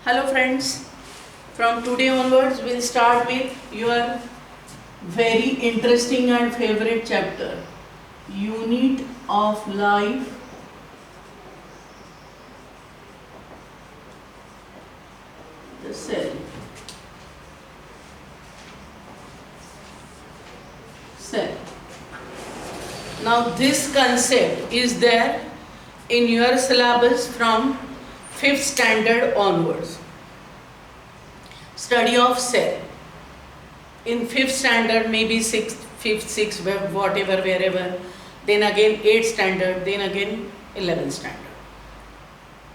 Hello friends, from today onwards we'll start with your very interesting and favorite chapter, Unit of Life, the cell. Cell. Now this concept is there in your syllabus from 5th standard onwards. Study of cell. In 5th standard, maybe 6th, 5th, 6th, whatever, wherever. Then again 8th standard, then again 11th standard.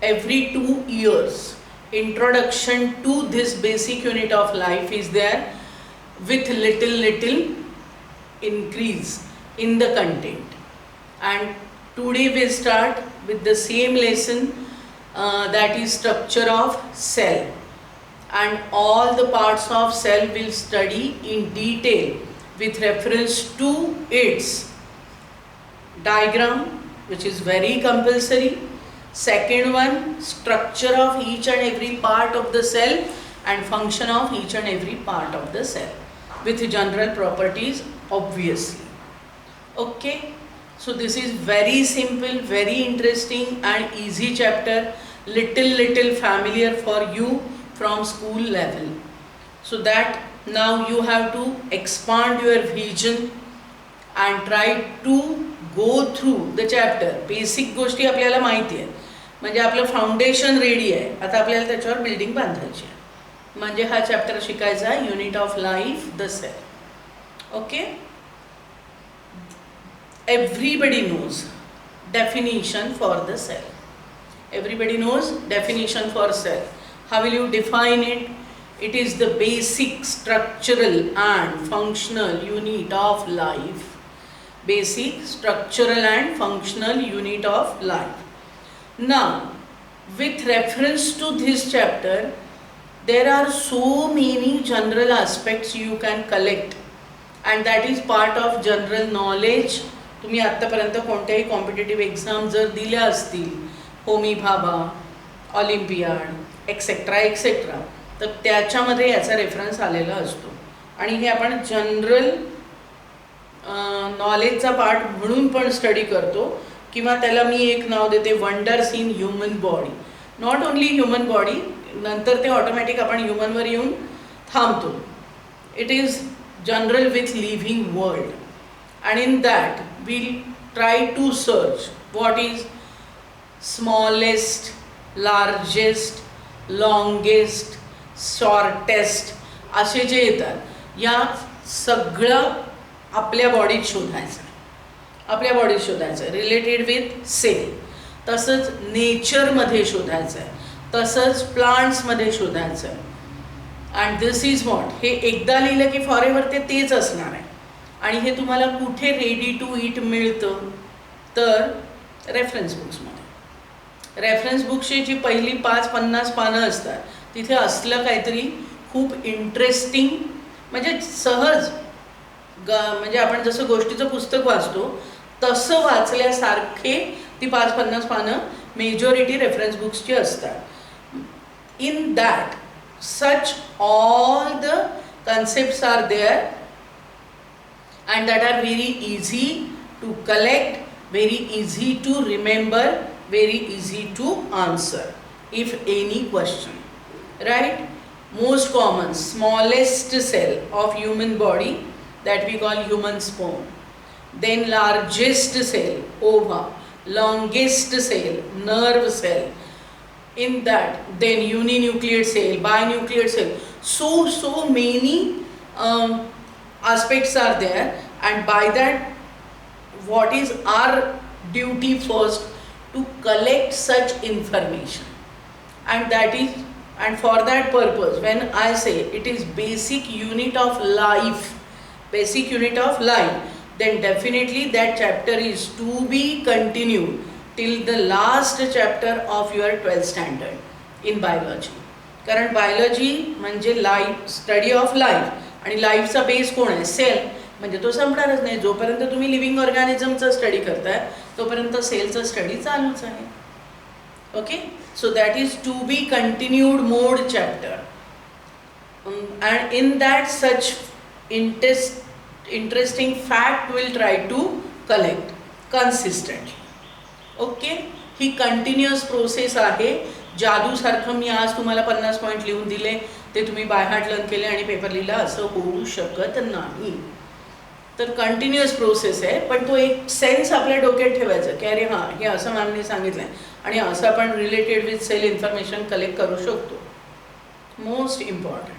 Every 2 years, introduction to this basic unit of life is there with little increase in the content. And today we start with the same lesson, that is structure of cell, and all the parts of cell will study in detail with reference to its diagram, which is very compulsory. Second one, structure of each and every part of the cell and function of each and every part of the cell with general properties, obviously. Okay, so this is very simple, very interesting and easy chapter, little familiar for you from school level. So that now you have to expand your vision and try to go through the chapter. Basic गोष्टी आपल्याला माहिती आहे, म्हणजे आपलं foundation ready आहे. आता आपल्याला त्याच्यावर बिल्डिंग बांधायची आहे. म्हणजे हा चॅप्टर शिकायचा unit of life, the cell. Okay, everybody knows definition for the cell. Everybody knows definition for cell. How will you define it? It is the basic structural and functional unit of life. Basic structural and functional unit of life. Now, with reference to this chapter, there are so many general aspects you can collect, and that is part of general knowledge. तुम्ही आत्तापर्यंत कोणत्याही competitive exam जर दिल्या असतील, Homi Bhabha, Olympiad etcetera, तर त्याच्यामध्ये याचा reference आलेला असतो. आणि हे आपण जनरल नॉलेजचा पार्ट म्हणून पण स्टडी करतो, किंवा त्याला मी एक नाव देते, wonders in human body. Not only human body, नंतर ते ऑटोमॅटिक आपण ह्युमनवर येऊन थांबतो. It is general with living world. And in that we'll try to search what is smallest, largest, longest, shortest असे जे येतात, या सगळं आपल्या बॉडीत शोधायचं, आपल्या बॉडीत शोधायचं, रिलेटेड विथ सेल. तसंच नेचरमध्ये शोधायचं आहे, तसंच प्लांट्समध्ये शोधायचं आहे. अँड दिस इज वॉट, हे एकदा लिहिलं की फॉरेवर ते तेच असणार आहे. आणि हे तुम्हाला कुठे रेडी टू ईट मिळतं, तर रेफरन्स बुक्समध्ये. रेफरन्स बुक्सची जी पहिली 5-50 पानं असतात, तिथे असलं काहीतरी खूप इंटरेस्टिंग, म्हणजे सहज म्हणजे आपण जसं गोष्टीचं पुस्तक वाचतो तसं वाचल्यासारखे ती 5-50 पानं मेजॉरिटी रेफरन्स बुक्सची असतात. In that such all the concepts are there, and that are very easy to collect, very easy to remember, very easy to answer if any question, right? Most common, smallest cell of human body, that we call human sperm. Then largest cell, ova. Longest cell, nerve cell. In that, then uninucleate cell, binucleate cell. So many aspects are there, and by that what is our duty first, to collect such information. And that is, and for that purpose, when I say it is basic unit of life, basic unit of life, then definitely that chapter is to be continued till the last chapter of your 12th standard in biology. कारण biology म्हणजे life, study of life, आणि लाईफचा base कोण आहे? Cell. म्हणजे तो संपणारच नाही. जोपर्यंत तुम्ही लिव्हिंग ऑर्गॅनिझमचा स्टडी करताय तोपर्यंत सेलचा स्टडी चालूच आहे. Okay, so that is to be continued mode chapter. And in that such interesting fact we'll try to collect consistently. Okay, he continuous process आहे. जादूसारखं मी आज तुम्हाला 50 पॉईंट लिहून दिले, ते तुम्ही बाय हार्ट लर्न केले आणि पेपर लिहिला असं होऊ शकत नाही. तर कंटिन्युअस प्रोसेस आहे, पण तो एक सेन्स आपल्या डोक्यात ठेवायचा की अरे हां, हे असं मॅमने सांगितलं आहे आणि असं आपण related with cell information collect करू शकतो. Most important.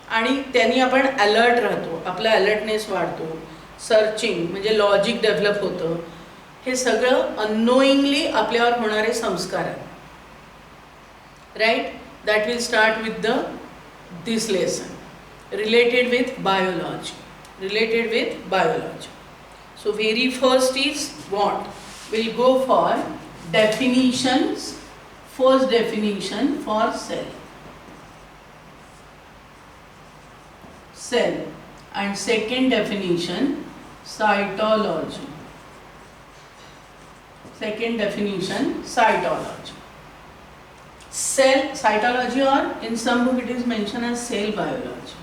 आणि त्यांनी आपण अलर्ट राहतो, आपला अलर्टनेस वाढतो, सर्चिंग म्हणजे लॉजिक डेव्हलप होतं. हे सगळं अननोईंगली आपल्यावर होणारे संस्कार आहेत. Right, that will start with this lesson related with biology. So very first is what? We'll go for definitions. First definition for cell. And second definition, cytology. Cell cytology, or in some book it is mentioned as cell biology.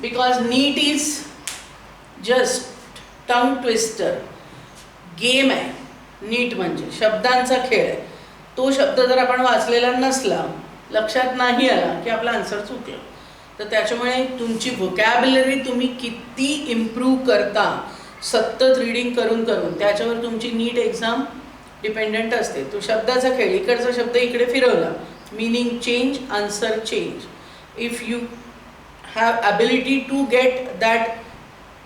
Because NEET is just tongue twister. Game आहे NEET, म्हणजे शब्दांचा खेळ आहे. तो शब्द जर आपण वाचलेला नसला, लक्षात नाही आला की आपला आन्सर चुकला. तर त्याच्यामुळे तुमची व्होकॅब्युलरी तुम्ही किती इम्प्रूव्ह करता सतत रीडिंग करून करून, त्याच्यावर तुमची नीट एक्झाम डिपेंडंट असते. तो शब्दाचा खेळ, इकडचा शब्द इकडे फिरवला, meaning change, answer change. If you have ability to get that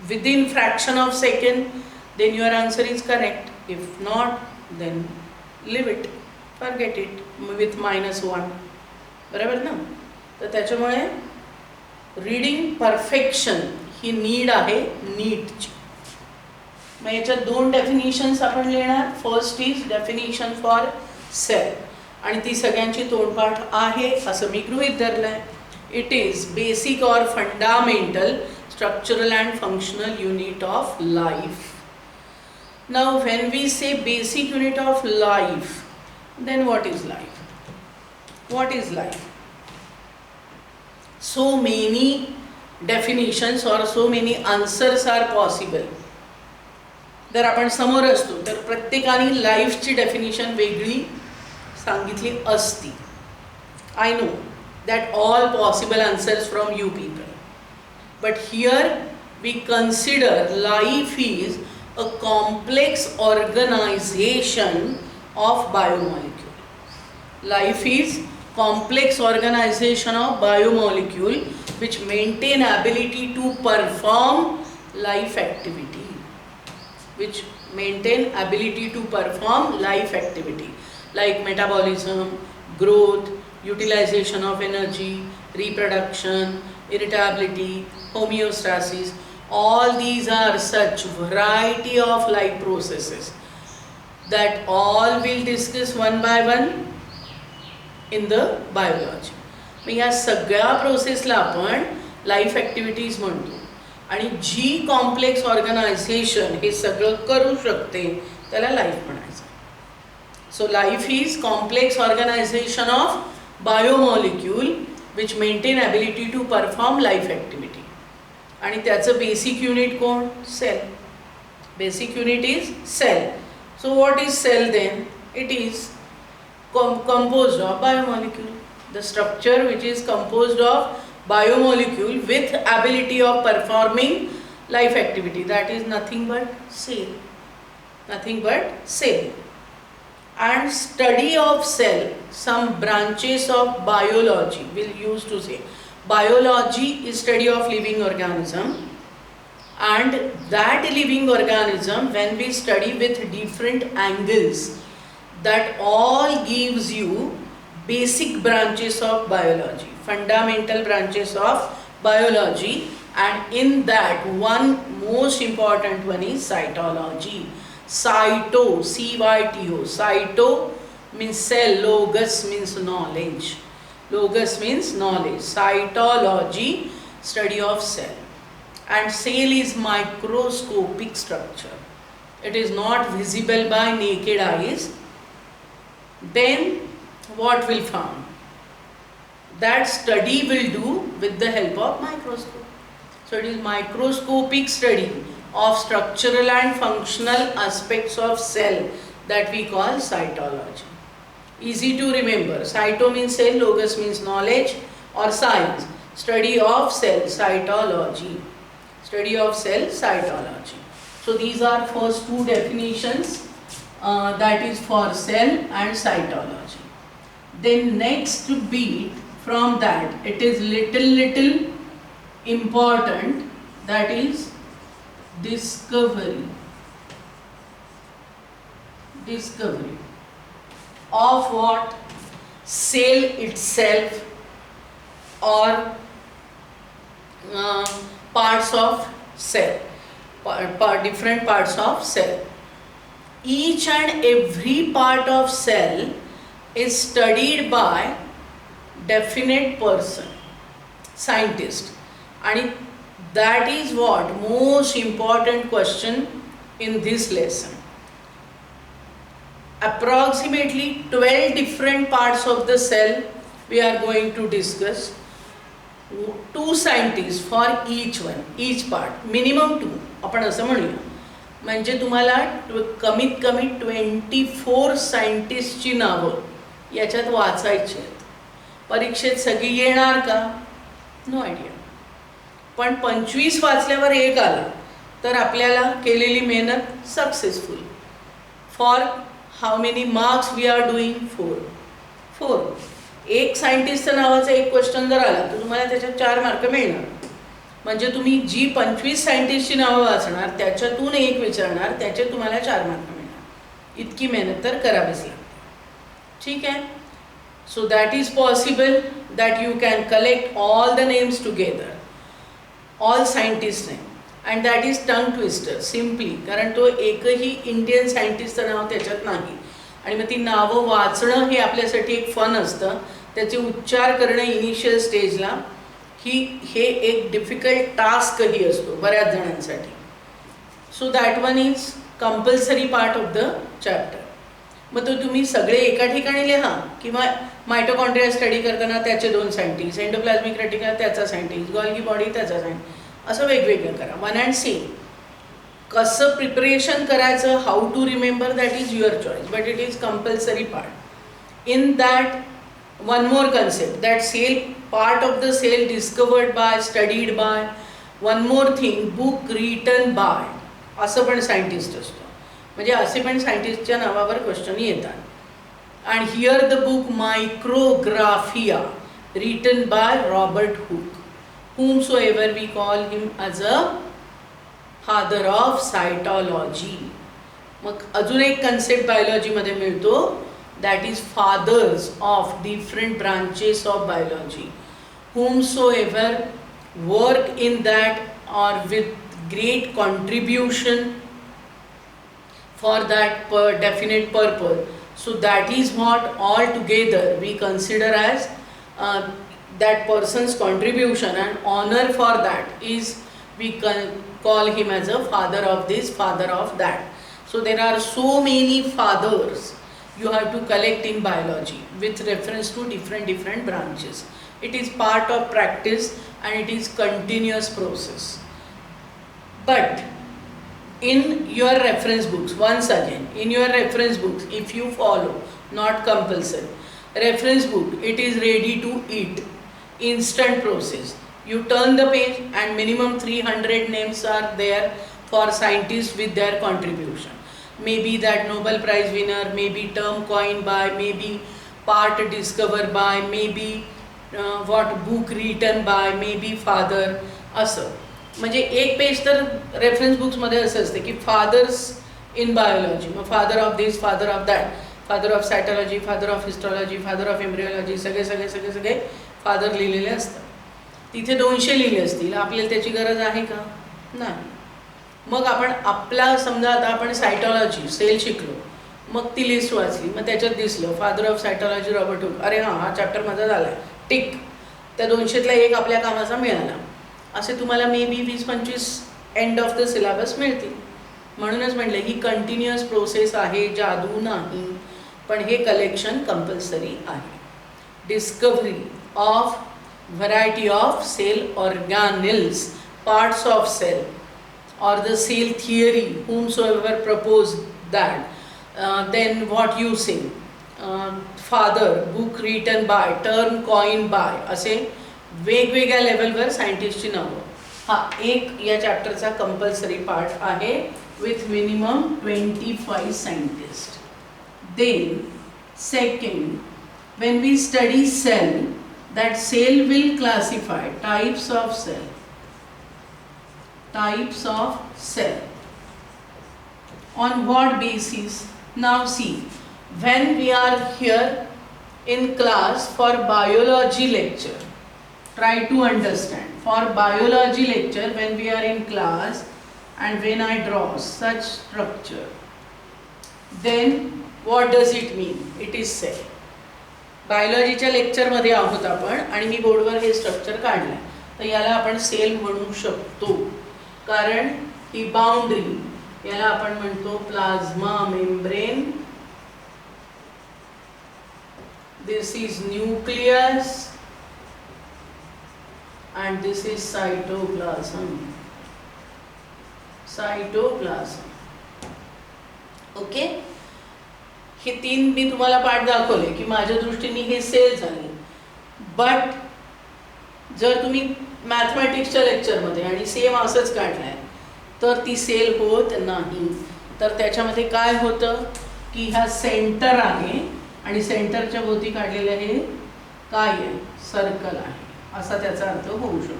within fraction of second, then your answer is correct. If not, then leave it, forget it with -1. बरोबर ना? तर त्याच्यामुळे रीडिंग परफेक्शन ही नीड आहे नीटची. मग याच्यात 2 डेफिनिशन्स आपण लिहिणार. First is definition for sale, आणि ती सगळ्यांची तोंडपाठ आहे असं मी गृहीत धरलं आहे. It is basic or fundamental structural and functional unit of life. Now when we say basic unit of life, then what is life? So many definitions or so many answers are possible. जर आपण समोर असतो तर प्रत्येकाने लाईफची definition वेगळी सांगितली असती. I know that all possible answers from you people, but here we consider life is a complex organization of biomolecule. Life is complex organization of biomolecule which maintain ability to perform life activity, like metabolism, growth, utilization of energy, reproduction, irritability, homeostasis. All these are such variety of life processes that all we'll discuss one by one in the biology. मग या सगळ्या प्रोसेसला आपण life activities म्हणतो, आणि जी complex organisation हे सगळं करू शकते त्याला लाईफ म्हणायचं. So life is complex organisation of biomolecule which maintain ability to perform life activity. आणि त्याचं बेसिक युनिट कोण? Cell. Basic unit is cell. So what is cell then? It is composed of biomolecule. The structure which is composed of biomolecule with ability of performing life activity, that is nothing but cell. And study of cell, some branches of biology will use to say. Biology is study of living organism, and that living organism when we study with different angles, that all gives you basic branches of biology, fundamental branches of biology, and in that one most important one is cytology. Cyto, C-Y-T-O, cyto means cell, logos means knowledge, cytology, study of cell. and cell is microscopic structure. It is not visible by naked eyes. Then what will found? That study will do with the help of microscope. So it is microscopic study of structural and functional aspects of cell that we call cytology. Easy to remember. Cyto means cell, logos means knowledge or science. Study of cell, cytology. Study of cell, cytology. So these are first two definitions, that is for cell and cytology. Then next bit from that, it is little important, that is discovery. Discovery of what? Cell itself or parts of cell, different parts of cell. Each and every part of cell is studied by definite person, scientist, and that is what most important question in this lesson. Approximately 12 different parts of the cell we are going to discuss. 2 scientists for each one, each part, minimum 2 आपण असं म्हणूया. म्हणजे तुम्हाला कमीत कमी 24 सायंटिस्टची नावं याच्यात वाचायची आहेत. परीक्षेत सगळी येणार का? No idea. पण 25 वाचल्यावर एक आला तर आपल्याला केलेली मेहनत successful. For how many marks we are doing? 4. एक सायंटिस्टचं नावाचं एक क्वेश्चन जर आला तर तुम्हाला त्याच्यात 4 मार्क मिळणार. म्हणजे तुम्ही जी 25 सायंटिस्टची नावं वाचणार त्याच्यातून एक विचारणार, त्याचे तुम्हाला 4 मार्क मिळणार. इतकी मेहनत तर करावीच लागते. ठीक आहे. So that is possible that you can collect all the names together, all scientist name, and that is tongue twister simply. कारण तो एकही इंडियन सायंटिस्टचं नाव त्याच्यात नाही आणि मग ती नावं वाचणं हे आपल्यासाठी एक फन असतं. त्याचे उच्चार करणं इनिशियल स्टेजला हे एक डिफिकल्ट टास्कही असतो बऱ्याच जणांसाठी. So that one is compulsory part of the chapter. मग तो तुम्ही सगळे एका ठिकाणी लिहा किंवा मायटोकॉन्ड्रिया स्टडी करताना त्याचे 2 सायंटिस्ट, एंडोप्लाझ्मिक रेटिक्युलम त्याचा सायंटिस्ट, गॉल्गी बॉडी त्याचा सायंटिस्ट, असं वेगवेगळं करा. One and same. कसं प्रिपरेशन करायचं, how to remember, that is your choice, but it is compulsory part. In that one more concept, that cell part of the cell discovered by, studied by. One more thing, book written by, असं पण scientist असतो. म्हणजे असे पण सायंटिस्टच्या नावावर question येतात. and here the book Micrographia written by Robert Hooke, whomsoever we call him as a father of cytology. मग अजून एक कन्सेप्ट बायोलॉजीमध्ये मिळतो, that is fathers of different branches of biology, whomsoever work in that or with great contribution for that definite purpose. So that is what all together we consider as that person's contribution, and honor for that is we call him as a father of this, father of that. So there are so many fathers you have to collect in biology with reference to different branches. It is part of practice and it is continuous process. But in your reference books, once again, in your reference books, if you follow, not compulsory, reference book, it is ready to eat, instant process. You turn the page and minimum 300 names are there for scientists with their contribution. Maybe that Nobel Prize winner, maybe term coined by, maybe part discovered by, maybe what book written by, maybe father, असं. म्हणजे एक page तर reference बुक्समध्ये असं असते की fathers in biology, मग father of this, father of that, father of cytology, father of histology, father of embryology, सगळे father लिहिलेले असतात. तिथे 200 लिहिले असतील. आपल्याला त्याची गरज आहे का? नाही. मग आपण आपला समजा आता आपण सायटॉलॉजी सेल शिकलो, मग ती लिस्ट वाचली, मग त्याच्यात दिसलं फादर ऑफ सायटॉलॉजी रॉबर्ट हुक, अरे हां, हा चॅप्टर माझा झाला आहे, टिक. त्या 200तला एक आपल्या कामाचा मिळाला. असे तुम्हाला may be 20-25 and of the syllabus मिळतील. म्हणूनच म्हटलं ही कंटिन्युअस प्रोसेस आहे, जादू नाही, पण हे कलेक्शन कंपल्सरी आहे. Discovery of variety of cell organelles, parts of cell, or the cell theory, whomsoever proposed that. Then what you say, father, book written by, term coined by, असे वेगवेगळ्या लेवलवर सायंटिस्टची नावं. हा एक या चॅप्टरचा कंपल्सरी पार्ट आहे with minimum 25 scientists. Then second, when we study cell, that cell will classify types of cell. Types of cell. On what basis? Now see, when we are here in class for biology lecture, try to understand. For biology lecture, when we are in class and when I draw such structure, then what does it mean? It is cell. बायोलॉजीच्या लेक्चरमध्ये आहोत आपण आणि मी बोर्डवर हे structure काढलं आहे, तर याला आपण सेल म्हणू शकतो. कारण ही बाउंड्री याला आपण म्हणतो plasma membrane, this is nucleus and this is cytoplasm. Cytoplasm. Okay, हे 3 मी तुम्हाला पाठ दाखवले की माझ्या दृष्टीने हे सेल झाले. बट जर तुम्ही मॅथमॅटिक्सच्या लेक्चरमध्ये आणि सेम असंच काढलं आहे तर ती सेल होत नाही. तर त्याच्यामध्ये काय होतं की हा सेंटर आहे आणि सेंटरच्या भोवती काढलेलं हे काय आहे, सर्कल आहे, असा त्याचा अर्थ होऊ शकतो.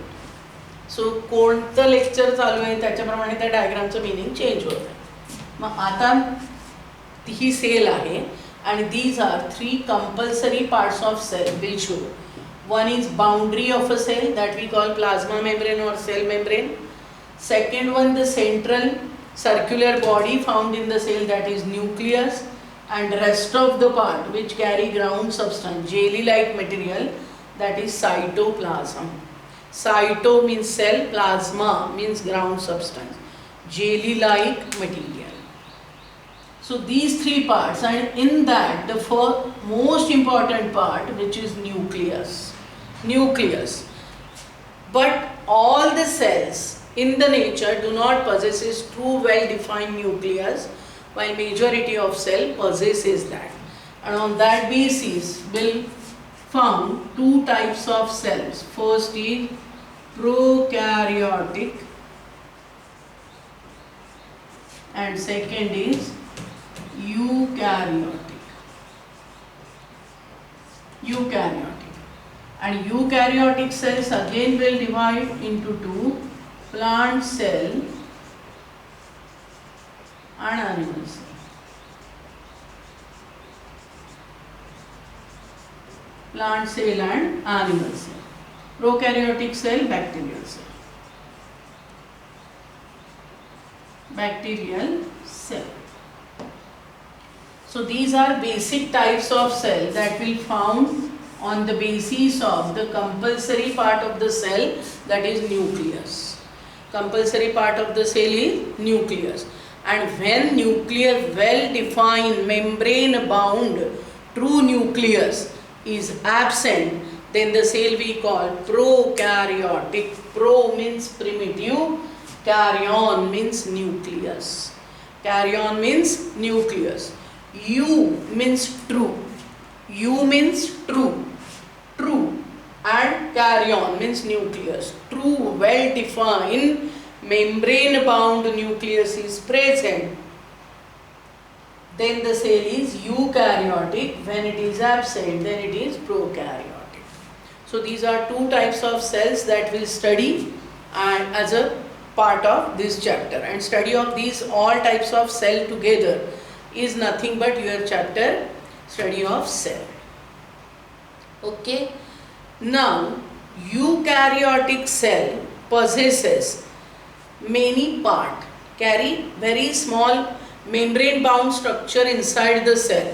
सो कोणतं लेक्चर चालू आहे त्याच्याप्रमाणे त्या डायग्रामचं मिनिंग चेंज होत आहे. मग आता ही सेल आहे आणि these are 3 compulsory parts of cell will show. One is boundary of a cell that we call plasma membrane or cell membrane. Second one, the central circular body found in the cell, that is nucleus, and rest of the part which carry ground substance, jelly-like material, that is cytoplasm. Cyto means cell, plasma means ground substance, jelly-like material. So these 3 parts, and in that the most important part, which is nucleus. But all the cells in the nature do not possesses true well-defined nucleus, while majority of cell possesses that. And on that basis will found 2 types of cells. First is prokaryotic and second is eukaryotic. And eukaryotic cells again will divide into 2, plant cell and animal cell. Plant cell and animal cell. Prokaryotic cell, bacterial cell. Bacterial cell. So these are basic types of cell that will found on the basis of the compulsory part of the cell, that is nucleus. Compulsory part of the cell is nucleus. And when nucleus well defined membrane bound true nucleus is absent, then the cell we call prokaryotic. Pro means primitive, karyon means nucleus. Karyon means nucleus. U means true. U means true. True and karyon means nucleus. True well defined membrane bound nucleus is present, then the cell is eukaryotic. When it is absent, then it is prokaryotic. So these are 2 types of cells that we'll study and as a part of this chapter. And study of these all types of cell together is nothing but your chapter study of cell. Okay, now eukaryotic cell possesses many parts, carry very small membrane bound structure inside the cell,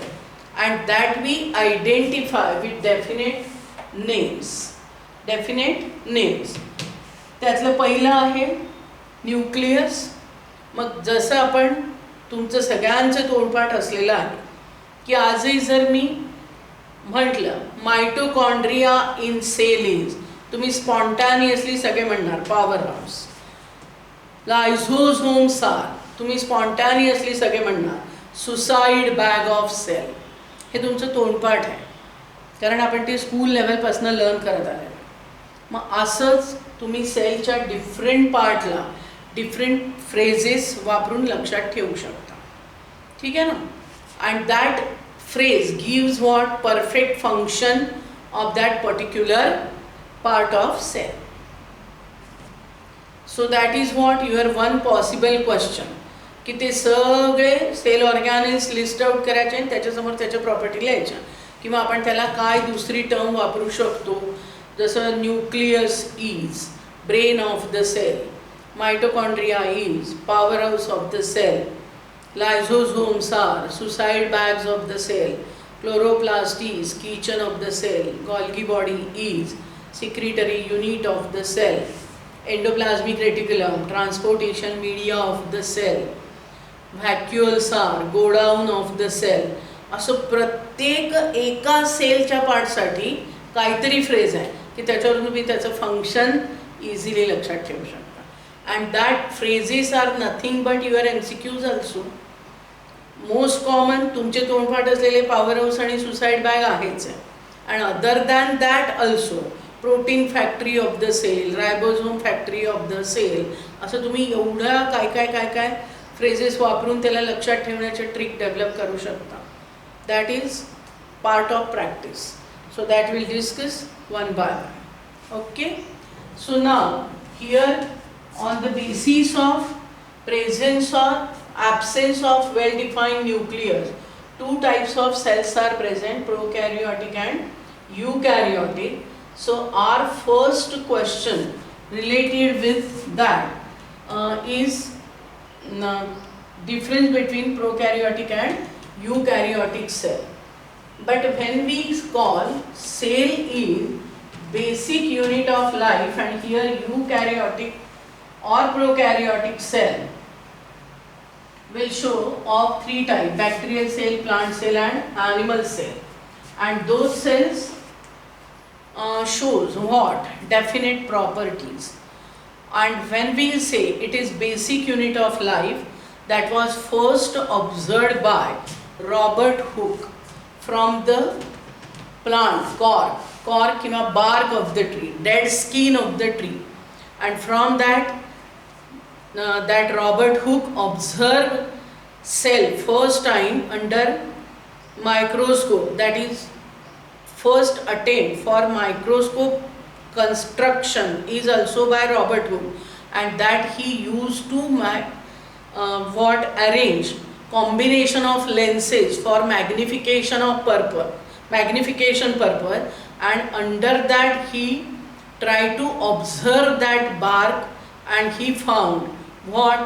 and that we identify with definite names. त्यातलं पहिलं आहे nucleus. मग जसं आपण तुमचं सगळ्यांचं तोंडपाठ असलेलं आहे की आजही जर मी म्हटलं मायटोकॉन्ड्रिया इन सेल इज, तुम्ही स्पॉन्टॅनियसली सगळे म्हणणार पॉवर हाऊस. लायझोझोम्स आर, तुम्ही स्पॉन्टॅनियसली सगळे म्हणणार सुसाईड बॅग ऑफ सेल. हे तुमचं तोंडपाठ आहे, कारण आपण ते स्कूल लेवलपासून लर्न करत आले. मग असंच तुम्ही सेलच्या डिफरंट पार्टला डिफरंट फ्रेजेस वापरून लक्षात ठेवू शकता. ठीक आहे ना. And that phrase gives what perfect function of that particular part of cell. So that is what your one possible question, की ते सगळे सेल ऑर्गॅनिल्स लिस्ट आउट करायचे आणि त्याच्यासमोर त्याच्या प्रॉपर्टी लिहायच्या, किंवा आपण त्याला काय दुसरी टर्म वापरू शकतो. जसं nucleus is brain of the cell, mitochondria is power house of the cell, lysosomes are suicide bags of the cell, chloroplast is kitchen of the cell, Golgi body is secretory unit of the cell, endoplasmic reticulum transportation media of the cell, vacuoles are go down of the cell. असं प्रत्येक एका सेलच्या पार्टसाठी काहीतरी phrase आहे की त्याच्यावर तुम्ही त्याचं फंक्शन इझिली लक्षात ठेवू शकता. And that phrases are nothing but your MCQs also. Most common तुमचे तोंडपाठ असलेले पॉवर हाऊस आणि सुसाईड बॅग आहेच आहे. And other than that also protein factory of the cell, ribosome factory of the cell, असं तुम्ही एवढ्या काय फ्रेजेस वापरून त्याला लक्षात ठेवण्याचे ट्रिक डेव्हलप करू शकता. That is part of practice. So that will discuss one by one. Okay. So now here on the basis of presence or absence of well defined nucleus, two types of cells are present, prokaryotic and eukaryotic. So our first question related with that is difference between prokaryotic and eukaryotic cell. But when we call cell is basic unit of life, and here eukaryotic or prokaryotic cell will show of three types: bacterial cell, plant cell and animal cell. And those cells shows what? Definite properties. And when we say it is basic unit of life, that was first observed by Robert Hooke from the plant cork in a bark of the tree, dead skin of the tree. And from that Robert Hooke observed cell first time under microscope. That is first attempt for microscope construction is also by Robert Hooke, and that he used to arrange combination of lenses for magnification purpose, and under that he tried to observe that bark, and he found what?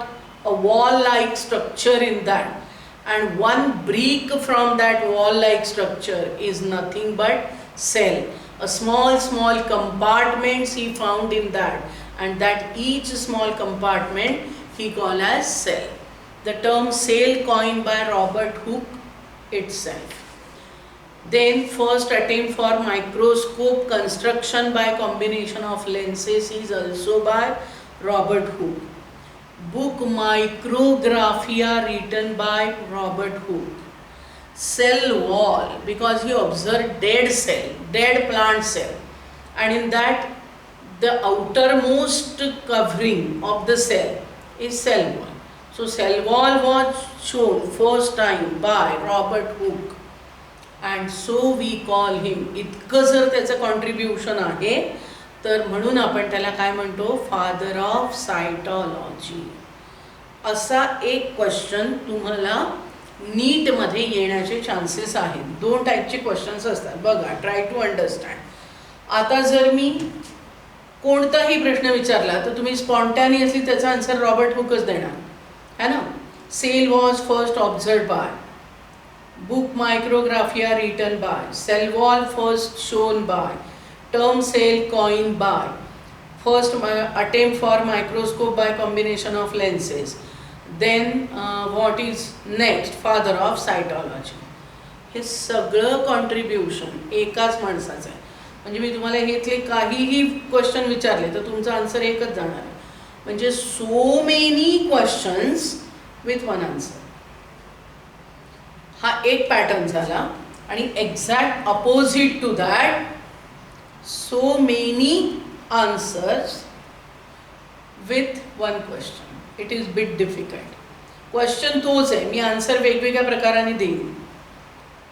A wall-like structure in that, and one brick from that wall-like structure is nothing but cell. A small compartments he found in that, and that each small compartment he called as cell. The term cell coined by Robert Hooke itself. Then first attempt for microscope construction by combination of lenses is also by Robert Hooke. Book Micrographia written by Robert Hooke. Cell wall, because he observed dead cell, dead plant cell, and in that the outermost covering of the cell is cell wall. So cell wall was shown first time by Robert Hooke, and so we call him. इतकं जर त्याचं contribution आहे तर म्हणून आपण त्याला काय म्हणतो? Father of cytology. असा एक क्वेश्चन तुम्हाला नीटमध्ये येण्याचे चान्सेस आहेत. दोन टाईपचे क्वेश्चन्स असतात बघा. Try to understand. आता जर मी कोणताही प्रश्न विचारला तर तुम्ही स्पॉन्टॅनियसली त्याचा आन्सर रॉबर्ट हुकच देणार है ना. Cell was first observe by, book Micrographia written by, cell wall first shown by, term cell coined by, first attempt for microscope by combination of lenses. Then what is next? Father of cytology. हे सगळं contribution एकाच माणसाचं आहे. म्हणजे मी तुम्हाला हेतले काहीही question विचारले तर तुमचा आन्सर एकच जाणार आहे. म्हणजे so many questions with one answer. हा एक पॅटर्न झाला. आणि exact opposite to that, so many answers with one question. It is bit difficult. Question तोच आहे, मी आन्सर वेगवेगळ्या प्रकाराने देईन,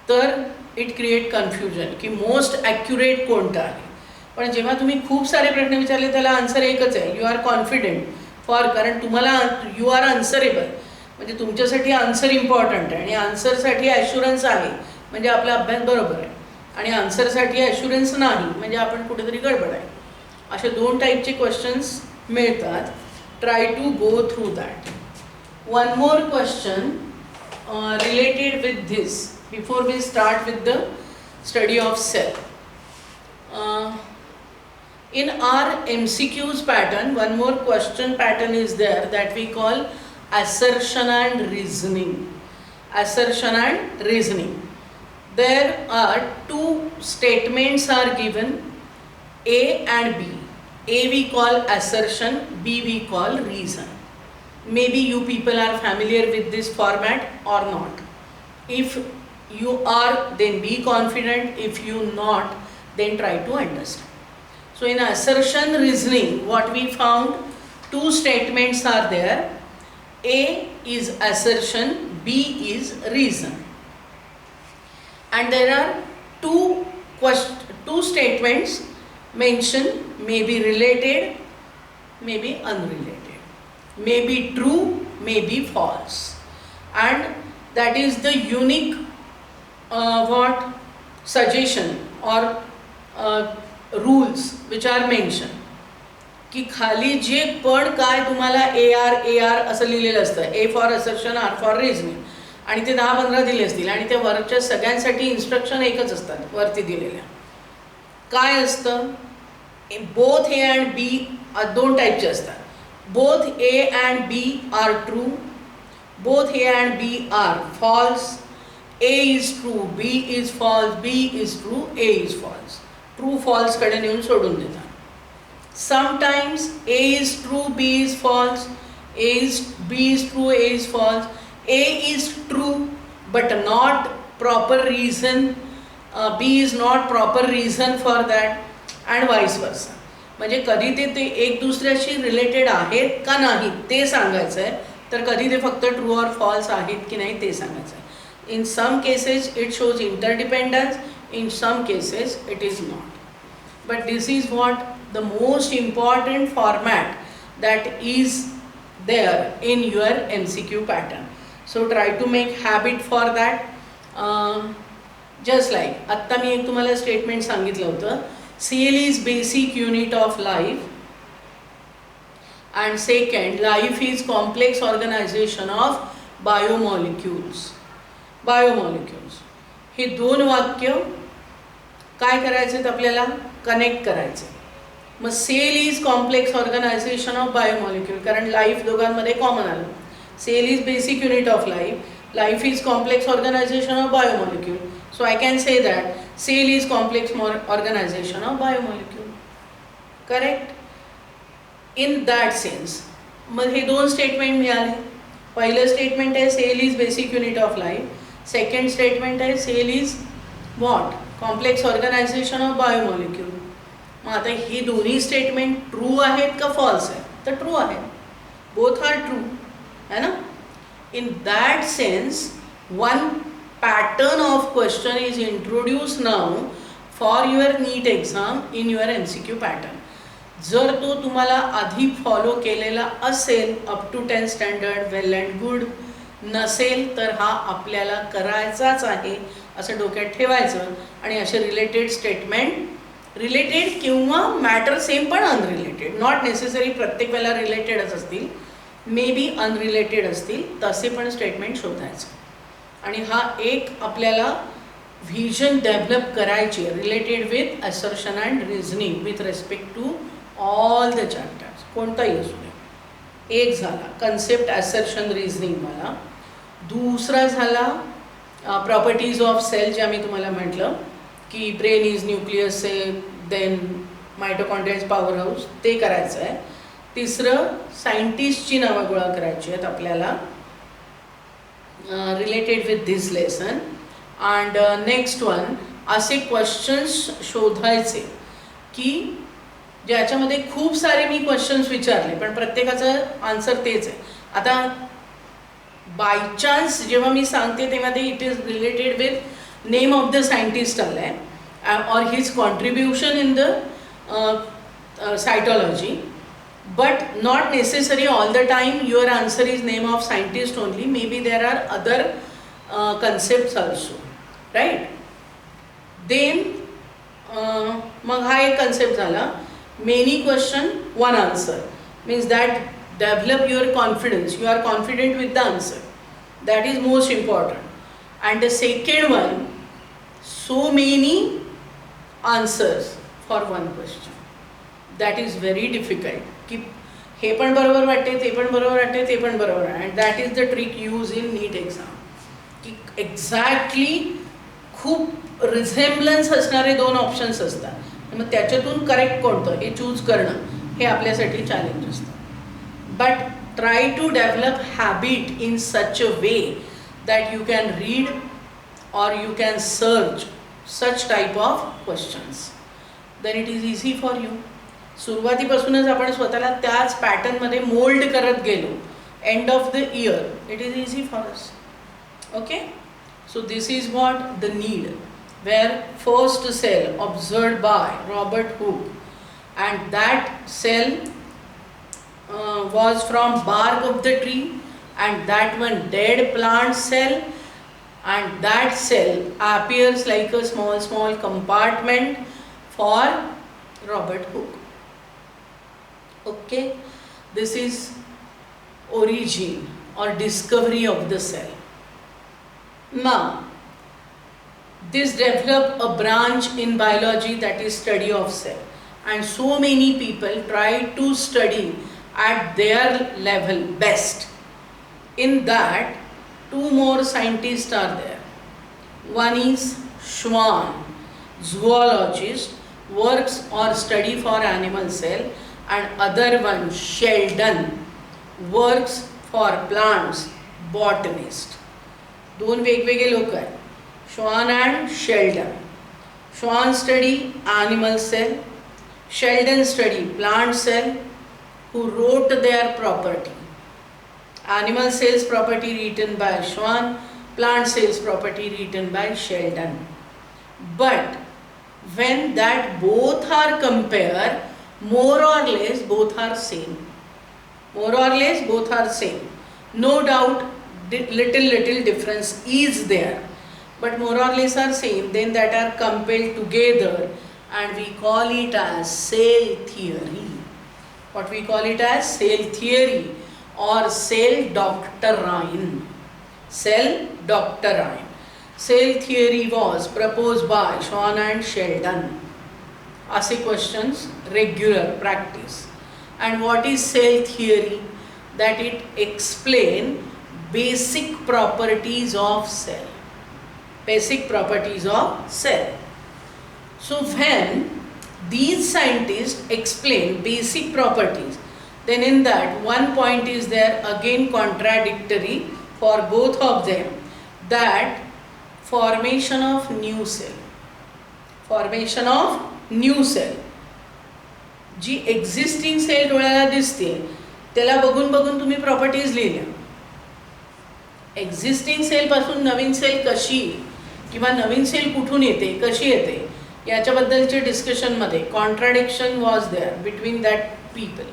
तर इट क्रिएट कन्फ्युजन की मोस्ट ॲक्युरेट कोणतं आहे. पण जेव्हा तुम्ही खूप सारे प्रश्न विचारले त्याला आन्सर एकच आहे. यू आर कॉन्फिडेंट फॉर, कारण तुम्हाला यू आर आन्सरेबल. म्हणजे तुमच्यासाठी आन्सर इम्पॉर्टंट आहे आणि आन्सरसाठी ॲश्युरन्स आहे म्हणजे आपला अभ्यास बरोबर आहे. आणि आन्सरसाठी ॲश्युरन्स नाही म्हणजे आपण कुठेतरी गडबड आहे. असे दोन टाईपचे क्वेश्चन्स मिळतात. Try to go through that. One more question related with this before we start with the study of cell. In our MCQs pattern, one more question pattern is there that we call assertion and reasoning. Assertion and reasoning. There are two statements are given, A and B. A we call assertion, B we call reason. Maybe you people are familiar with this format or not. If you are, then be confident. If you not, then try to understand. So in assertion reasoning, what we found, two statements are there. A is assertion, B is reason. And there are two statements mentioned, may be related, may be unrelated, may be true, may be false. And that is the unique what suggestion or rules which are mentioned. की खाली जे पण काय तुम्हाला AR असं लिहिलेलं असतं, A for assertion, R for reasoning, आणि ते 10-15 दिले असतील आणि त्या वरच्या सगळ्यांसाठी इन्स्ट्रक्शन एकच असतात वरती दिलेल्या. काय असतं, बोथ A अँड B दोन टाईपचे असतात. Both A and B are true, both A and B are false. A is true, B is false, B is true, A is false. True false कडे नेऊन सोडून देतात. Sometimes A is true, B is false, B is true, A is false. A is true but not proper reason, B is not proper reason for that, and vice versa. म्हणजे कधी ते एक दुसऱ्याशी related आहेत का नाही ते सांगायचं आहे, तर कधी ते फक्त ट्रू और फॉल्स आहेत की नाही ते सांगायचं आहे. In some cases it shows interdependence, in some cases it is not. But this is what the most important format that is there in your MCQ pattern. So try to make habit for that. Just like आत्ता मी एक तुम्हाला statement सांगितलं होतं, Cell is basic unit of life, and second, life is complex organization of biomolecules. Biomolecules. हे दोन वाक्य काय करायचे आहेत आपल्याला, कनेक्ट करायचे. मग cell is complex organisation of biomolecule, कारण लाईफ दोघांमध्ये कॉमन आलं. Cell is basic unit of life, life is complex organisation of biomolecule. So I can say that cell is complex organisation of biomolecule. Correct. In that sense मग हे दोन statement मिळाले. पहिलं statement आहे cell is basic unit of life. Second statement आहे cell is what, complex organisation of biomolecule. मग आता ही दोन्ही स्टेटमेंट ट्रू आहेत का फॉल्स आहेत, तर ट्रू आहेत. बोथ आर ट्रू, है ना. In that sense one pattern of question is introduce now for your NEET exam in your MCQ pattern. जर तो तुम्हाला आधी फॉलो केलेला असेल up to 10 standard, well and good. नसेल तर हा आपल्याला करायचाच आहे असं डोक्यात ठेवायचं. आणि असे रिलेटेड स्टेटमेंट, रिलेटेड किंवा मॅटर सेम पण अनरिलेटेड, नॉट नेसेसरी प्रत्येक वेळेला रिलेटेडच असतील, मे बी अनरिलेटेड असतील, तसे पण स्टेटमेंट शोधायचं. आणि हा एक आपल्याला व्हिजन डेव्हलप करायची related with assertion and reasoning with respect to all the chapters, कोणताही असू दे. एक झाला कन्सेप्ट ॲसर्शन रिझनिंगवाला. दुसरा झाला प्रॉपर्टीज ऑफ सेल, ज्या मी तुम्हाला म्हटलं की ब्रेन इज न्यूक्लियस आहे, then mitochondria is power house, ते करायचं आहे. तिसरं सायंटिस्टची नावं गोळा करायची आहेत आपल्याला related with this lesson. And next one असे क्वेश्चन्स शोधायचे की ज्याच्यामध्ये खूप सारे मी क्वेश्चन्स विचारले पण प्रत्येकाचं आन्सर तेच आहे. आता बाय चान्स जेव्हा मी सांगते तेव्हा ते it is related with name of the scientist आलं आहे or his contribution in the cytology, but not necessary all the time your answer is name of scientist only, maybe there are other concepts also, right? Then मग हा एक concept झाला. many question one answer means that develop your confidence, you are confident with the answer, that is most important. And the second one, so many answers for one question, that is very difficult. की हे पण बरोबर वाटते, ते पण बरोबर वाटते, ते पण बरोबर आहे. And that is the trick use in NEET exam, की एक्झॅक्टली खूप रिझेम्बलन्स असणारे दोन ऑप्शन्स असतात, मग त्याच्यातून करेक्ट कोणतं हे चूज करणं हे आपल्यासाठी चॅलेंज असतं. But try to develop habit in such a way that you can read or you can search such type of questions, then it is easy for you. सुरुवातीपासूनच आपण स्वतःला त्याच पॅटर्नमध्ये मोल्ड करत गेलो, end of the year it is easy for us. Okay, so this is what the need, where first cell observed by Robert Hooke, and that cell was from bark of the tree, and that one dead plant cell, and that cell appears like a small compartment for Robert Hooke. Okay, this is origin or discovery of the cell. Now this developed a branch in biology, that is study of cell, and so many people try to study at their level best. In that, two more scientists are there. One is Schwann, zoologist, works or study for animal cell, and other one Sheldon, works for plants, botanist. दोन वेगवेगळे लोक आहेत, Schwann and Sheldon. Schwann study animal cell, Sheldon study plant cell, who wrote their property. Animal cells property written by Schwann, plant cells property written by Sheldon. But when that both are compared, more or less both are same. More or less both are same. No doubt little difference is there, but more or less are same. Then that are compiled together and we call it as cell theory. What we call it as cell theory or cell doctrine. Cell doctrine. Cell theory was proposed by Schwann and Sheldon. Ask questions, regular practice. And what is cell theory? That it explain basic properties of cell. Basic properties of cell. So when these scientists explain basic properties, then in that one point is there again contradictory for both of them, that formation of new cell. Formation of new cell. Ji existing cell डोळ्याला दिसते त्याला बघून बघून तुम्ही properties लिहिल्या. Existing cell पासून नवीन cell कशी किंवा नवीन सेल कुठून येते, कशी येते याच्याबद्दलच्या डिस्कशनमध्ये contradiction was there between that people.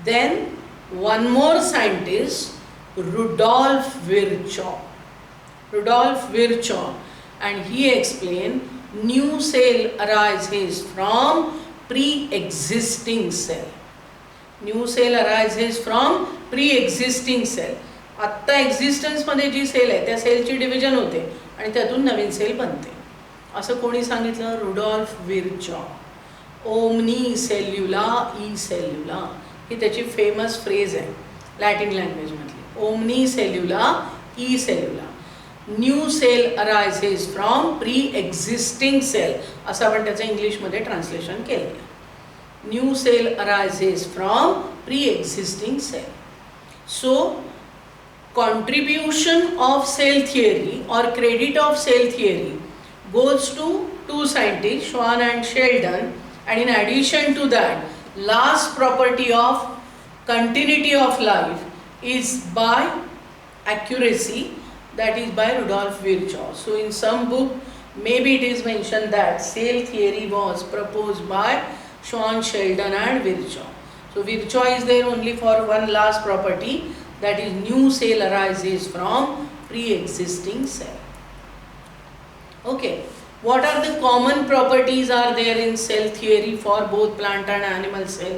Then one more scientist, Rudolf Virchow, and he explained new cell arises from pre-existing cell. New cell arises from pre-existing cell. आत्ता एक्झिस्टन्समध्ये जी सेल आहे त्या सेलची डिव्हिजन होते आणि त्यातून नवीन सेल बनते. असं कोणी सांगितलं? रुडॉल्फ विरचॉ. ओमनी सेल्युला ई सेल्युला ही त्याची फेमस फ्रेज आहे लॅटिन लँग्वेजमधली. ओमनी सेल्युला ई सेल्युला. New cell arises from pre existing cell असं आपण त्याचं इंग्लिशमध्ये ट्रान्सलेशन केलेलं आहे. New cell arises from pre existing cell. So contribution of cell theory or credit of cell theory goes to two scientists, Schwann and Sheldon, and in addition to that, last property of continuity of life is by accuracy, that is by Rudolf Virchow. So in some book maybe it is mentioned that cell theory was proposed by Schwann, Sheldon and Virchow. So Virchow is there only for one last property, that is new cell arises from pre-existing cell. Okay, what are the common properties are there in cell theory for both plant and animal cell?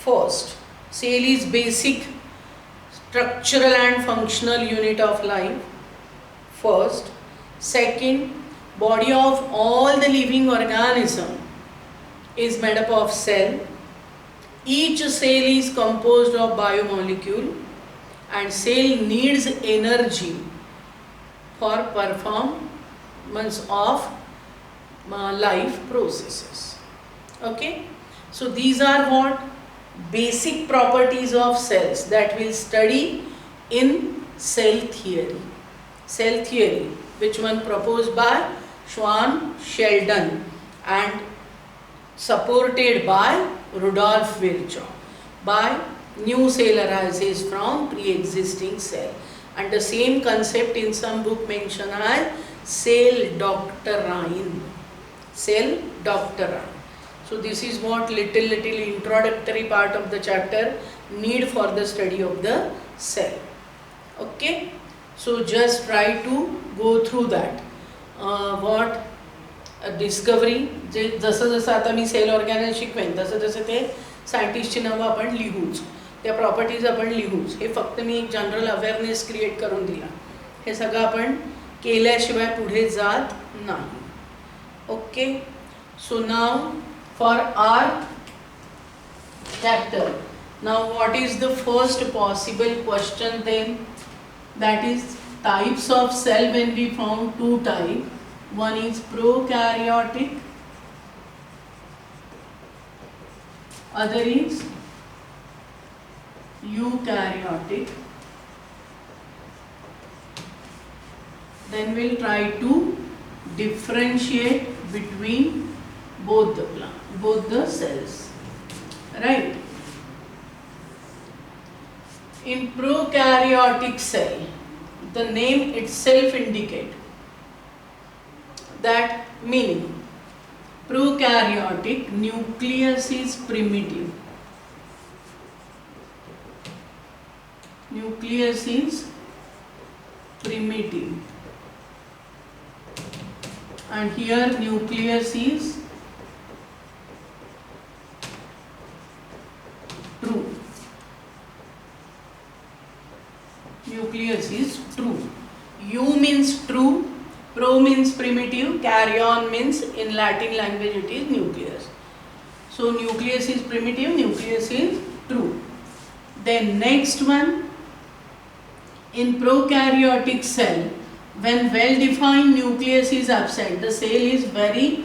First, cell is basic structural and functional unit of life. First. Second, body of all the living organism is made up of cell. Each cell is composed of biomolecule and cell needs energy for performance of life processes. Okay, so these are what basic properties of cells that we'll study in cell theory. Cell theory, which one proposed by Schwann, Sheldon and supported by Rudolf Virchow. By new cell arises from pre-existing cell, and the same concept in some book mentioned as cell doctrine. Cell doctrine. So this is what little introductory part of the chapter need for the study of the cell. Okay, so just try to go through that. What discovery जे जसं जसं आता मी cell ऑर्गॅनल शिकवेन तसं तसं ते सायंटिस्टची नावं आपण लिहूच, त्या प्रॉपर्टीज आपण लिहूच. हे फक्त मी एक जनरल अवेअरनेस क्रिएट करून दिला. हे सगळं आपण केल्याशिवाय पुढे जात नाही. Okay, so now for our chapter. Now what is the first possible question then? That is types of cell. When we found two type. One is prokaryotic, other is eukaryotic. Then we'll try to differentiate between both the cells, right? In prokaryotic cell, the name itself indicates that meaning. Prokaryotic, nucleus is primitive. Nucleus is primitive. And here nucleus is true. Nucleus is true. U means true. Pro means primitive, karyon means in Latin language it is nucleus. So nucleus is primitive, nucleus is true. Then next one, in prokaryotic cell, when well defined nucleus is absent, the cell is very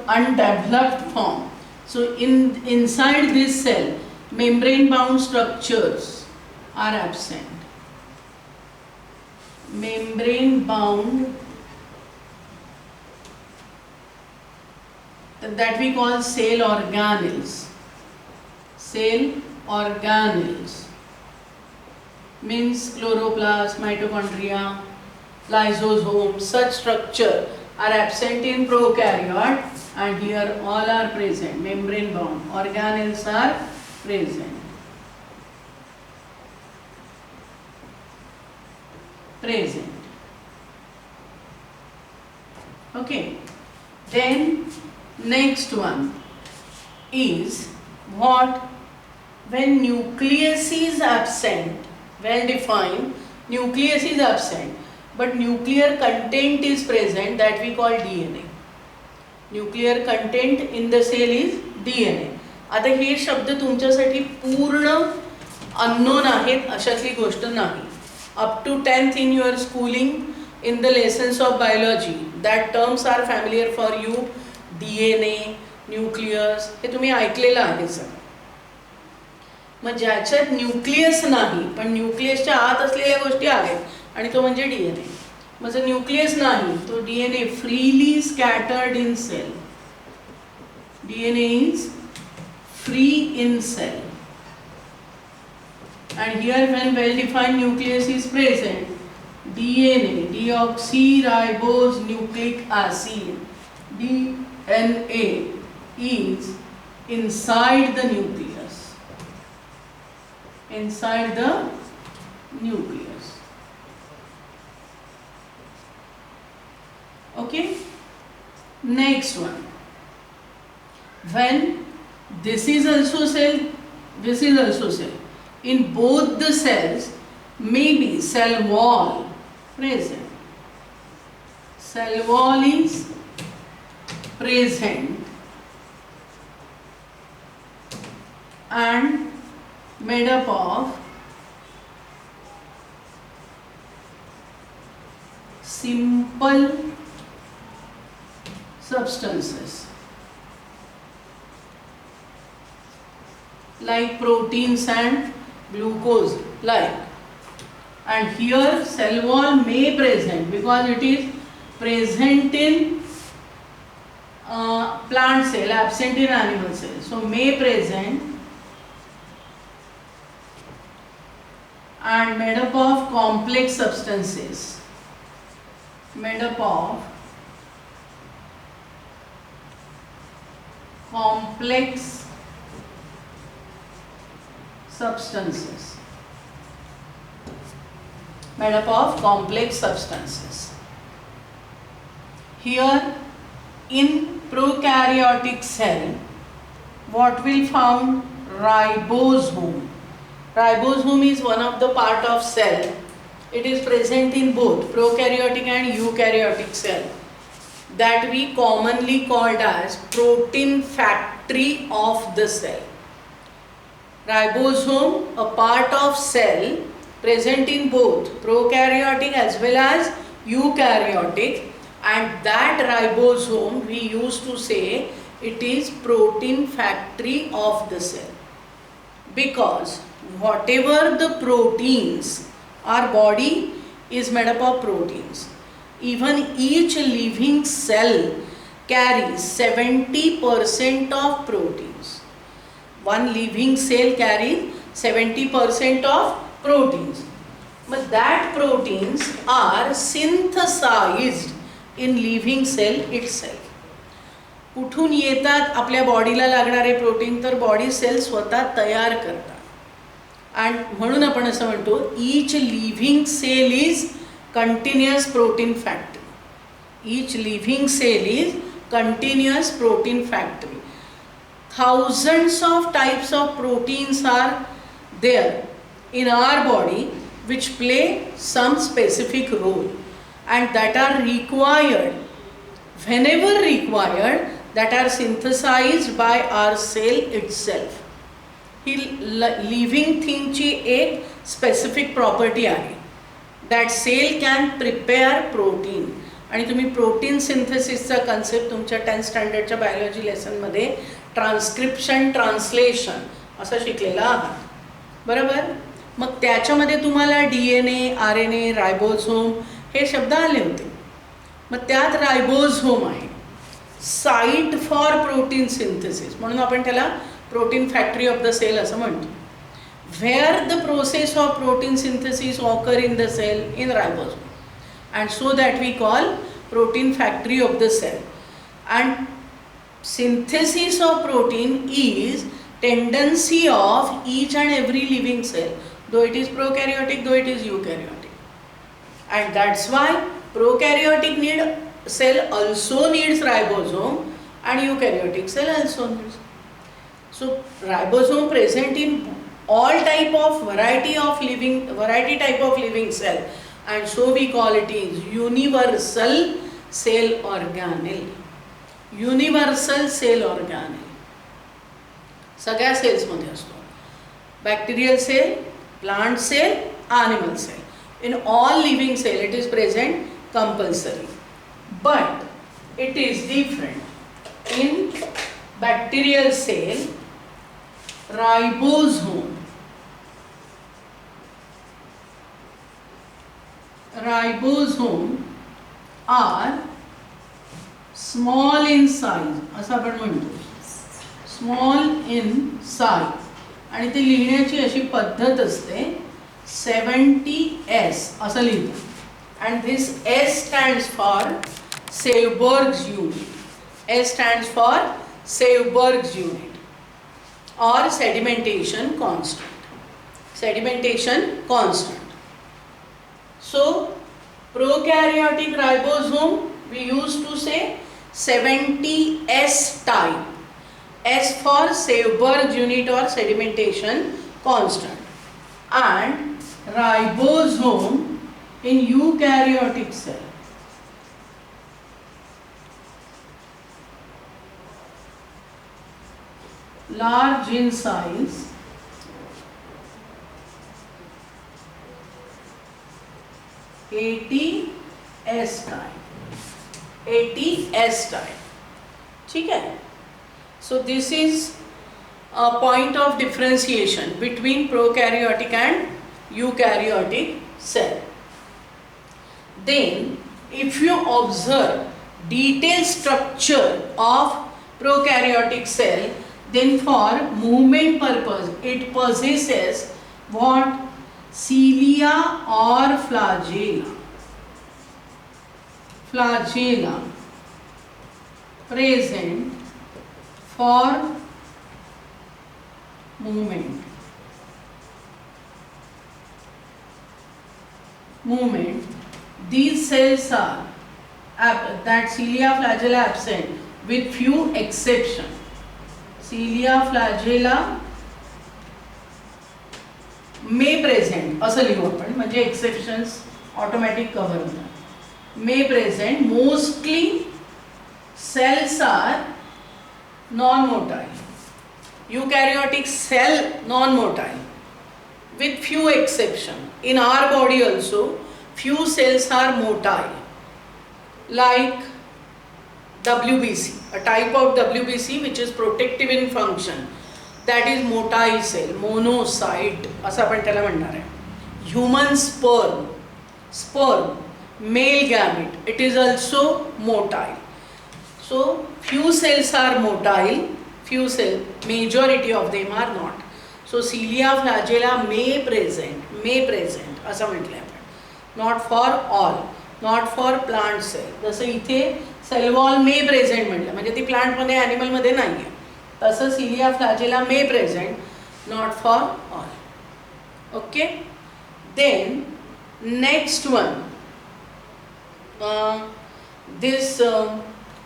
undeveloped form. So inside this cell, membrane bound structures are absent. Membrane bound, that we call cell organelles. Cell organelles means chloroplast, mitochondria, lysosome. Such structure are absent in prokaryote, and here all are present. Membrane bound organelles are present. Okay, then next one is what? When nucleus is absent, well defined, nucleus is absent, but nuclear content is present, that we call DNA. Nuclear content in the cell is DNA. आता हे शब्द तुमच्यासाठी पूर्ण unknown आहेत अशातली गोष्ट नाही. Up to 10th in your schooling in the lessons of biology that terms are familiar for you. DNA, nucleus हे तुम्ही ऐकलेलं आहे सगळं. मग ज्याच्यात न्यूक्लियस नाही पण न्यूक्लियसच्या आत असलेल्या गोष्टी आहेत आणि तो म्हणजे DNA. मग जर न्यूक्लियस नाही तो DNA freely scattered in cell. DNA is free in cell. And here when well defined nucleus is present, DNA, deoxyribose nucleic acid, DNA is inside the nucleus. Inside the nucleus. Okay? Next one. When this is also cell, this is also cell. In both the cells may be cell wall present. Cell wall is present and made up of simple substances like proteins and glucose like. And here cell wall may present because it is present in plant cell, absent in animal cell. So may present and made up of complex substances. Made up of complex substances. Made up of complex substances. Here in prokaryotic cell, what will found? Ribosome. Ribosome is one of the part of cell. It is present in both prokaryotic and eukaryotic cell, that we commonly called as protein factory of the cell. Ribosome, a part of cell present in both prokaryotic as well as eukaryotic, and that ribosome we used to say it is protein factory of the cell, because whatever the proteins, our body is made up of proteins. Even each living cell carries 70% of proteins. One living cell carries 70% of proteins. But that proteins are synthesized in living cell itself. कुठून येतात आपल्या बॉडीला लागणारे protein? तर body cell स्वतः तयार करतात. आणि म्हणून आपण असं म्हणतो each living cell is continuous protein factory. Each living cell is continuous protein factory. Thousands of types of proteins are there in our body which play some specific role and that are required, whenever required, that are synthesized by our cell itself. ही living थिंगची एक specific property आहे, that cell can prepare protein. आणि तुम्ही protein सिंथेसिसचा concept तुमच्या 10th स्टँडर्डच्या biology लेसनमध्ये ट्रान्स्क्रिप्शन ट्रान्सलेशन असं शिकलेलं आहात, बरोबर? मग त्याच्यामध्ये तुम्हाला DNA, RNA, रायबोझोम हे शब्द आले होते. मग त्यात रायबोझोम आहे, साईट फॉर प्रोटीन सिंथेसिस, म्हणून आपण त्याला protein factory of the cell असं म्हणतो. Where the process of protein synthesis occur in the cell in ribosome, and so that we call protein factory of the cell. And synthesis of protein is tendency of each and every living cell, though it is prokaryotic, though it is eukaryotic. And that's why prokaryotic cell also needs ribosome and eukaryotic cell also needs. So ribosome present in all variety type of living cell, and so we call it is universal cell organelle. Universal cell organ आहे, सगळ्या सेल्समध्ये असतो. Bacterial cell, plant cell, animal cell. In all living cell it is present compulsory, but it is different in bacterial cell. Ribosome are small in size, असं आपण म्हणतो, small in size, आणि ते लिहिण्याची अशी पद्धत असते 70S असं लिहितात. and this S stands for Seiberg's unit. S stands for Seiberg's unit or sedimentation constant. Sedimentation constant. So prokaryotic ribosome we used to say 70S type. S for Seiberg's unit or sedimentation constant. And ribosome in eukaryotic cell. Large in size, 80S type. 80S type. ठीक है? So this is a point of differentiation between prokaryotic and eukaryotic cell. Then if you observe detailed structure of prokaryotic cell, then for movement purpose it possesses what? Cilia or flagella. Flagella present for movement. These cells are that cilia flagella absent with few exceptions. Cilia flagella may present असं लिहू आपण, म्हणजे exceptions automatic cover होतात. may present, mostly cells are non-motile. Eukaryotic cell non-motile with few exceptions. In our body also few cells are motile, like WBC, a type of WBC which is protective in function, that is motile cell, monocyte असं आपण त्याला म्हणणार आहे. Human sperm, male gamete, it is also motile. So few cells are motile, few cells, majority of them are not. So cilia flagella may present असं म्हटलं आहे आपण. Not for all, not for plant cell. जसं इथे cell wall मे present म्हटलं, म्हणजे ती प्लांटमध्ये ॲनिमलमध्ये नाही आहे, तसं cilia flagella may present, not for all. Okay. Then next one, this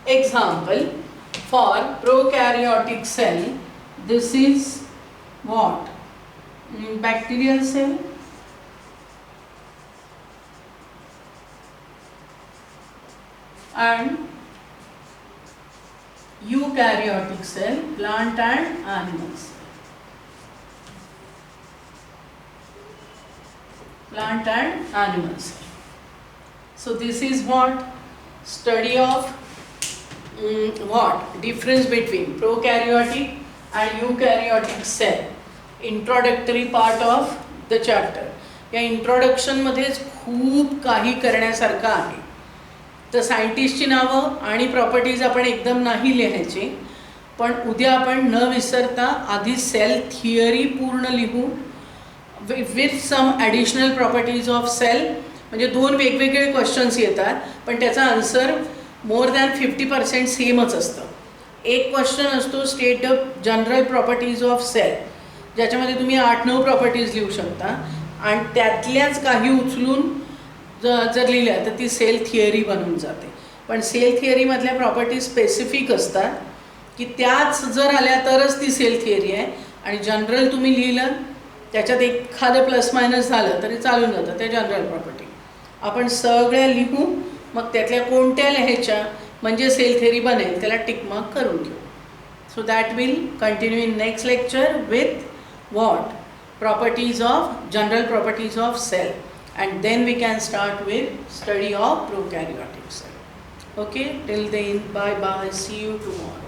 example for prokaryotic cell, this is what? Bacterial cell. And eukaryotic cell, plant and animal cell. Plant and animal cell. So this is what? Study of what? Difference between prokaryotic and eukaryotic cell. Introductory part of the chapter. या introduction मध्येच खूप काही करण्यासारखं आहे. तर सायंटिस्टची नावं आणि properties आपण एकदम नाही लिहायचे, पण उद्या आपण न विसरता आधी सेल थिअरी पूर्ण लिहू with some additional properties of cell. म्हणजे दोन वेगवेगळे क्वेश्चन्स येतात, पण त्याचा आन्सर मोर दॅन 50% सेमच असतं. एक क्वेश्चन असतो state the general properties of cell, ज्याच्यामध्ये तुम्ही 8-9 प्रॉपर्टीज लिहू शकता, आणि त्यातल्याच काही उचलून जर लिहिल्या तर ती सेल थिअरी बनून जाते. पण सेल थिअरीमधल्या प्रॉपर्टीज स्पेसिफिक असतात की त्याच जर आल्या तरच ती सेल थिअरी आहे, आणि जनरल तुम्ही लिहिलं त्याच्यात एखादं प्लस मायनस झालं तरी चालून जातं, त्या जनरल प्रॉपर्टी. आपण सगळ्या लिहू, मग त्यातल्या कोणत्या लिहायच्या म्हणजे सेल थेरी बनेल, त्याला टिक मार्क करून घेऊ. So that will continue in next lecture with what properties of general properties of cell, and then we can start with study of prokaryotic cell. Okay, till then, bye bye, see you tomorrow.